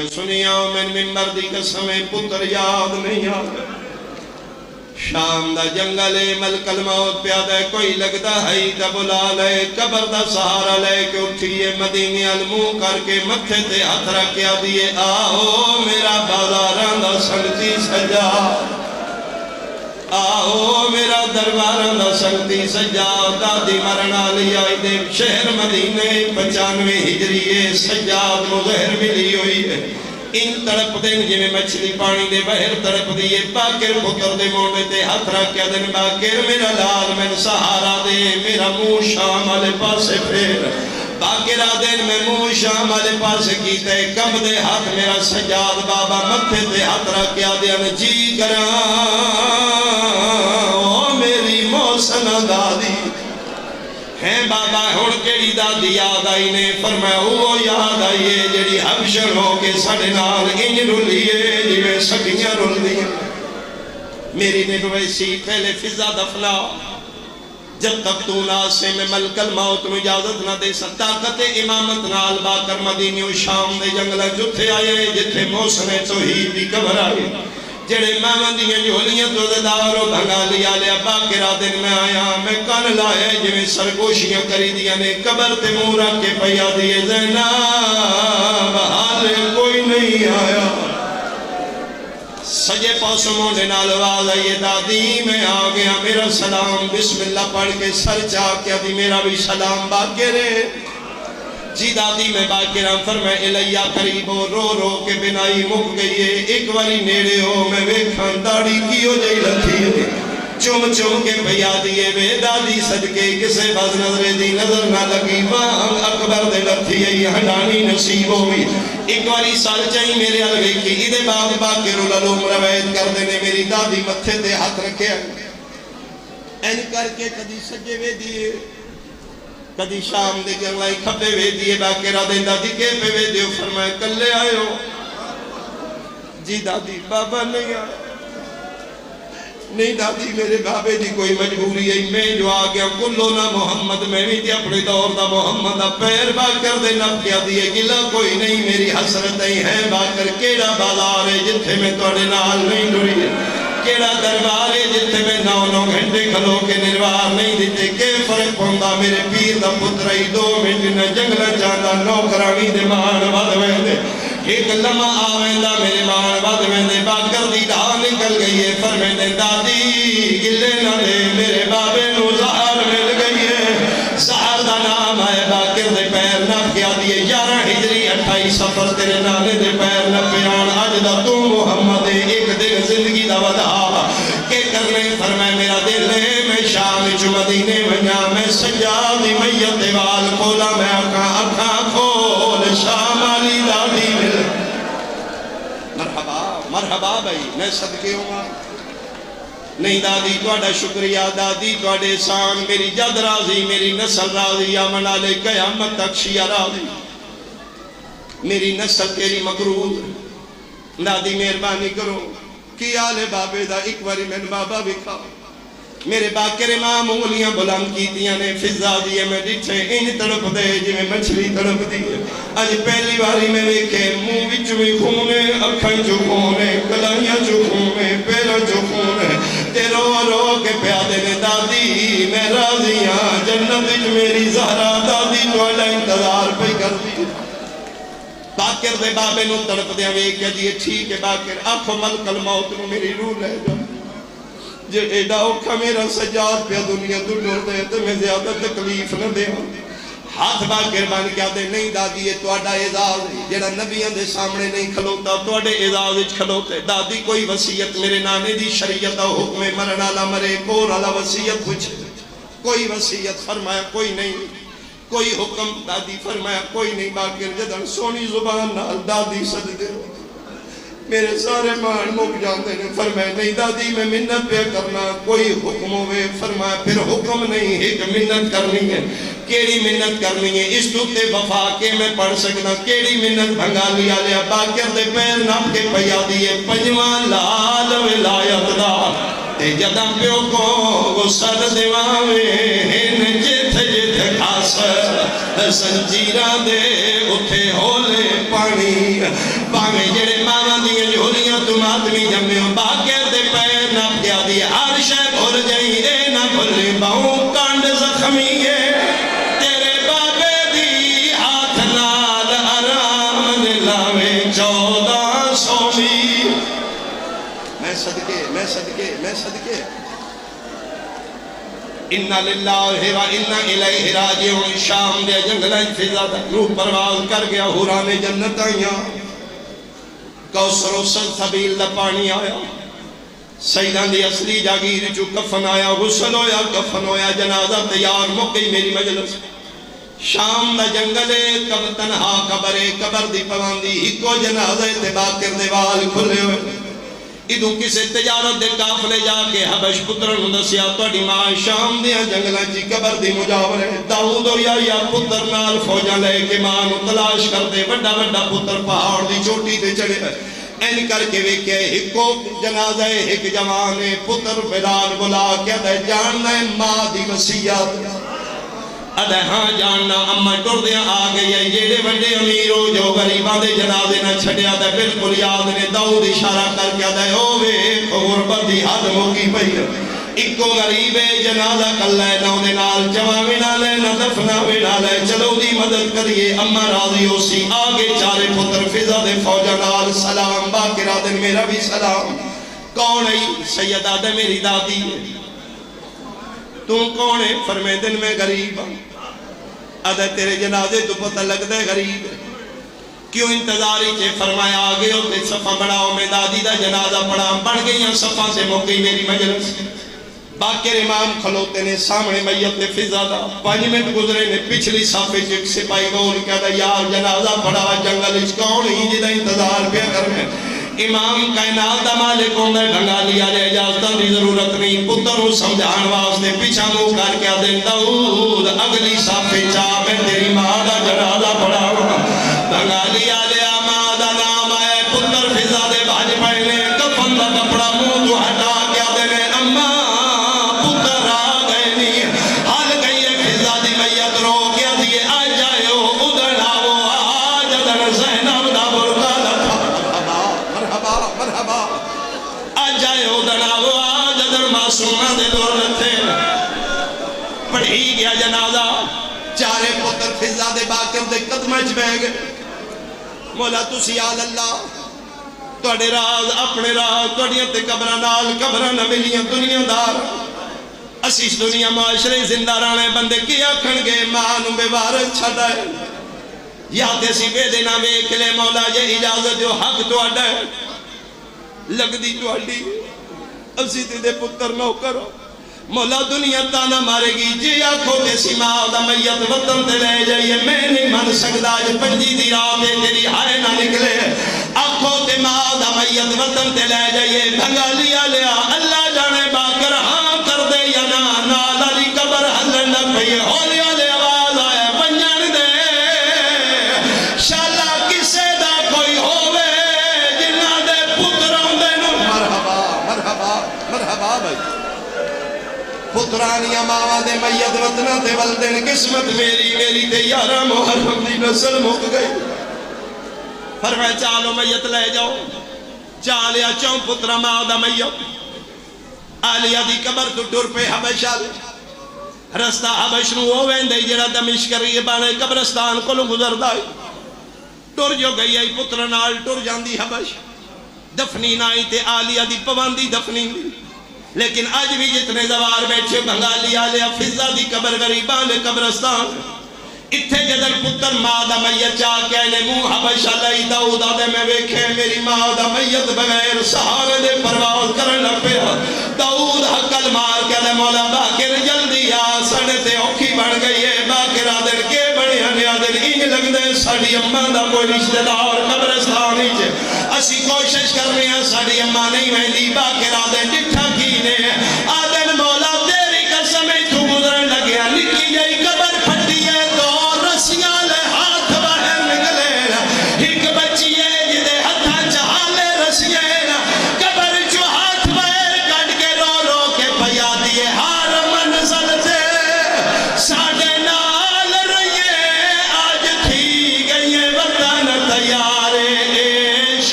دیا سنیا میں ممبر دی قسم پتر یاد نہیں آتا شام دا جنگل ملک الموت پیادہ کوئی لگتا ہے تا بلا لے قبر دا سہارا لے کے اٹھئیے مدینے المو کر کے متھے تے ہاتھ رکھیا دیئے آہو میرا بازاران دا سنگتی سجا آہو میرا درباران دا سنگتی سجا دادی مرنا لیا دے شہر مدینے 95 ہجریے سجاد مظہر ملی ہوئی ہے ان تڑپ دن جنہیں مچھلی پانی دے بہر تڑپ دیئے باکر پتر دے موڑے تے ہاتھ رکھیا دن باکر میرا لال میں سہارا دے میرا منہ شام والے پاسے پھیر باکر دن میں منہ شام والے پاسے کیتے کم دے ہاتھ میرا سجاد بابا متھے تے ہاتھ رکھیا دے جی کراں او میری موسن دادی ہیں بابا ہون کیڑی دادی یاد آئی نے فرمایا وہ یاد آئیے جڑی حبشر ہو کے ساڑھے نال انج رلیے جویں سکیاں رل دیا میری نبویسی پہلے فضا دفنا جب تک تو ناسے میں ملک الموت میں اجازت نہ دے سکتا طاقت امامت نال باکر مدینی و شام دے جنگلہ جتھے آئے جتھے موسم توحید بھی قبر آئے جڑے ماں دیاں جھولیاں تو دارو بھنگا لیا لیا باکرہ دن میں آیا میں کان لائے جویں سرگوشیاں کری دیا نے قبر تے مورا کے پیا دیے زینب حال کوئی نہیں آیا سجے پاسوں مونے نال آواز آئیے دادی میں آ گیا میرا سلام بسم اللہ پڑھ کے سر چاہ کیا دی میرا بھی سلام باکرے جی دادی میں باکرہ فرمائے الیہ قریبو رو رو کے بنائی مک گئی ہے ایک والی نیڑے ہو میں ویکھان داڑی کیوں جائی لکھی ہے چوم چوم کے پیا دیئے وے دادی صدقے کسے باز نظر دی نظر نہ لگی ماں اکبر دے لکھی ہے یہ ہڈانی نصیب ہوئی ایک والی سال چاہی میرے علوے کی ادھے بعد باکر العلوم روایت کر دینے میری دادی متھے دے ہاتھ رکھے این کر کے کدی سجے وے دیئے کدی شام دے جنگلائی کھپے وے دیئے باکرہ دے دادی کے پہ وے دیو فرمائے کلے آئے ہو جی دادی بابا نہیں آئے نہیں دادی میرے بابے دی کوئی مجبوری ہے میں جو آگیا کلونا محمد میں بھی تھی اپنے دور دا محمد پیر باکر دے نب کیا دیئے گلا کوئی نہیں میری حسرتیں ہیں باکر کیڑا بازار ہے جتھے میں توڑے نال نہیں ڈوری ہے کیڑا دربار ہے جتھے میں 9 گھنٹے کھلو کے نروار نہیں دیتے کہ فرق پہندا میرے پیر دا پترائی 2 منٹ نہ جنگلہ چاہتا نوکرانی دے مان ود ویندے ایک لمحہ آویندہ میرے مان ود ویندے باکر دی ڈھا نکل گئی ہے فرمیندے دادی گلے نہ لے میرے بابے نو زہر مل گئی ہے زہر دا نام ہے باکر دے پیر نہ کیا دیئے 11 ہجری 28 سفر تیرے نانے دے پیر نہ پیان آج دا تو محمد ایک دن زندگی دا ودا کہ کرنے فرمائے میرا دل ہے میں شام مدینے بنیا میں سجادی میت وال کھولا میں اکھاں کھول شام علی دادی مل مرحبا مرحبا بھائی میں صدقے ہوں نہیں دادی توڑا شکریہ دادی توڑے سان میری جد راضی میری نسل راضی یا منا لے قیامت تک شیعہ راضی میری نسل تیری مقرود دادی مہربانی کرو کی آلے بابے دا ایک باری میں بابا بھی کھا میرے باکر امام انگلیاں بلند کیتیاں نے فضا دیئے میں ڈٹھے ان تڑپ دے جی میں مچھلی تڑپ دیئے آج پہلی باری میں دیکھے منہ وچ میں خونے اکھاں جو خونے کلائیاں جو خونے پیرا جو خونے تے رو رو کے پیادے نے دادی میں راضیاں جنت وچ میری زہرا دادی توڑا انتظار پہ کر دی باکر دے بابے نو تڑپ دیا وے کیا جی ٹھیک ہے باکر آنکھوں ملک الموت نو میری روح لے جا جے ایڈا اوکھا میرا سجاد پہ دنیا تو ڈور دے تو میں زیادہ تکلیف نہ دے ہاتھ باکر بان کیا دے نہیں دادی یہ توڑا اعزاز جیڑا نبیان دے سامنے نہیں کھلوتا توڑے اعزاز اچھ کھلوتے دادی کوئی وسیعت میرے نانے دی شریعت و حکم مرنا لا مرے کور علا وسیعت پوچھ کوئی وسیعت فرمایا کوئی نہیں کوئی حکم دادی فرمایا کوئی نہیں باکر جدن سونی زبان نال دادی صد دے میرے سارے مان مک جانتے ہیں فرمایا نہیں دادی میں منت پہ کرنا کوئی حکم ہوئے فرمایا پھر حکم نہیں ایک منت کرنی ہے کیڑی منت کرنی ہے اس دوتے وفا کے میں پڑھ سکنا کیڑی منت بھنگا لیا لیا باکر دے پیر ناپ کے پیا دیئے پنجوان لال ولایت دا تے جدہ پیو کو وہ سر دیواوے ہن جت جت خاص سنجیرہ دے اتھے ہولے پانی پاوے جڑے ماواں دیاں جھولیاں تو ماتمی جمے ہو باقر دے پیر نپ دیا دی ہر شے بھول جائی اے نہ بھولے باؤں کانڈ زخمی ہے تیرے بابے دی ہاتھ نال آرام لاوے 1400 میل میں صدقے اِنَّا لِلَّهِ وَإِنَّا إِلَيْهِ رَاجِعُونَ شام دے جنگلیں فضا تک روح پرواز کر گیا حوران جنت آئیاں کوثر و سلسبیل دا پانی آیا سیدان دی اصلی جاگیر جو کفن آیا غسل ہویا کفن ہویا جنازہ تیار مقی میری مجلس شام دا جنگلے کب تنہا قبر دی پواندی ہکو جنازہ باقر دیوال کھلے ہوئے ادھو کسے تجارت دے کافلے جا کے حبش پترن ہندسیا توڑی ماں شام دیا جنگلہ جی قبر دی مجاور ہے داؤد و یا پتر نال فوجہ لے کے ماں نو تلاش کر دے بڑا بڑا پتر پہاڑ دی چوٹی تے چڑے این کر کے ویکے ہکو جنازہ ہک جوانے پتر فیران بلا کیا دے جاننا ہے ماں دی وسیعت ادھے ہاں جاننا اما ٹر دیا آگئی ہے جیڑے بڑے امیرو جو غریبان دے جنازے نہ چھڑیا دے بالکل یاد نے داؤد اشارہ کر کے دے اوے غربت دی حد موکی پئی اکو غریبے جنازہ کلے نہ انہیں نال جوابے نہ لے نہ دفناوے نہ لے چلو دی مدد کریے اما راضی ہو سی آگے چارے پتر فضا دے فوجہ نال سلام باقرہ دن میرا بھی سلام کون ہے سیدہ دے میری دادی ہے تم کون ہے فرمے دن میں غریب ادھے تیرے جنازے تو پتہ لگ دے غریب کیوں انتظاری چھے فرمایا آگے ہوتے صفحہ بڑھاؤ میں دادی دا جنازہ پڑھا بڑھ گئی ہیں صفحہ سے موقعی میری مجلس باقر امام کھلوتے نے سامنے میت فضا دا 5 منٹ گزرے نے پچھلی صفحے چک سپاہی گول کیا دا یار جنازہ پڑھا جنگل اچ کون ہی جدہ انتظار پہ کر میں امام کائنات دا مالک ہوندے بھنگالی آلے اجازتاں دی ضرورت نہیں پتروں سمجھان واسطے پیچھا مو کر کے دن داؤد اگلی صفحے چاہ میں تیری ماں دا جنازہ پڑھا بھنگالی آلے ماں دا نام آئے پتر فضا دے بھاج پہنے کفن دا کپڑا منہ تو ہٹا کے دینے اما پتر آ گئے نہیں حال گئی ہے فضا دی میت رو کیا دیئے آ جائے ہو ادھر آو آج ادھر زینب دا برکا مرحبا آج جائے ہو دناو آج ادھر معصومہ دے دور رہتے پڑھی گیا جنازہ چارے پتر فضا دے باقر دے قدمج بہ گئے مولا تسی آل اللہ توڑے راز اپنے راز توڑیاں تے قبرہ نال قبرہ نہ ملیاں دنیا دار اسی اس دنیا معاشرے زندہ رانے بندے کیا کھن گئے مانوں بے وارد چھڑا ہے یا تیسی بے دینا بے کلے مولا یہ اجازت جو حق تو اڈا ہے لگ دی تو اڈی اسی تے پتر نو کرو مولا دنیا تانا مارے گی جی آنکھوں تے سیماؤ دا میت وطن تے لے جائیے میں نہیں من سکتا جو پنجی دی راہ تے تیری ہائے نہ نکلے آنکھوں تے ماں دا میت وطن تے لے جائیے بھنگا لیا لیا اللہ جانے باکر ہاں کر دے یا نا نال علی قبر ہلن نہ پئی ہولی والے آواز آئے پنجان دے شالا کسے دا کوئی ہووے جنہ دے پتروں دے نو مرحبا بھائی پترانیاں ماں دے میت وطنہ دے والدین قسمت میری تے یارہ محرم دی نسل مک گئی فرمائے چالو میت لے جاؤ چالیا چون پترہ ماں دا میت آلیہ دی قبر تو ٹور پہ حبش آلے رستہ حبش نو ہوئے اندے جڑا دمش کری بانے قبرستان کو لو گزر دائی ٹور جو گئی ہے پترہ نال ٹور جاندی حبش دفنی نائی تے آلیہ دی پواندی دفنی دی لیکن آج بھی جتنے زوار بیٹھے بھنگالی آلے فضا دی قبر غریبان قبرستان اتھے جدر پتر ماں دا میت چاہ کے آئینے منہ حبش علی داؤد آدھے میں ویکھے میری ماں دا میت بغیر سہارے دے پرواز کرن لپے داؤد حقل مار کے آدھے مولا باکر جلدی آ سڑے تے اوکھی بڑھ گئی ہے باکر آدھے کے بڑے ہنے آدھے انج لگ دے ساڑی اممہ دا کوئی رشتہ دار قبرستان ہی چھے اسی کوشش کر رہے ہیں ساڑی اممہ نہیں ویندی باکر آدھے جتھا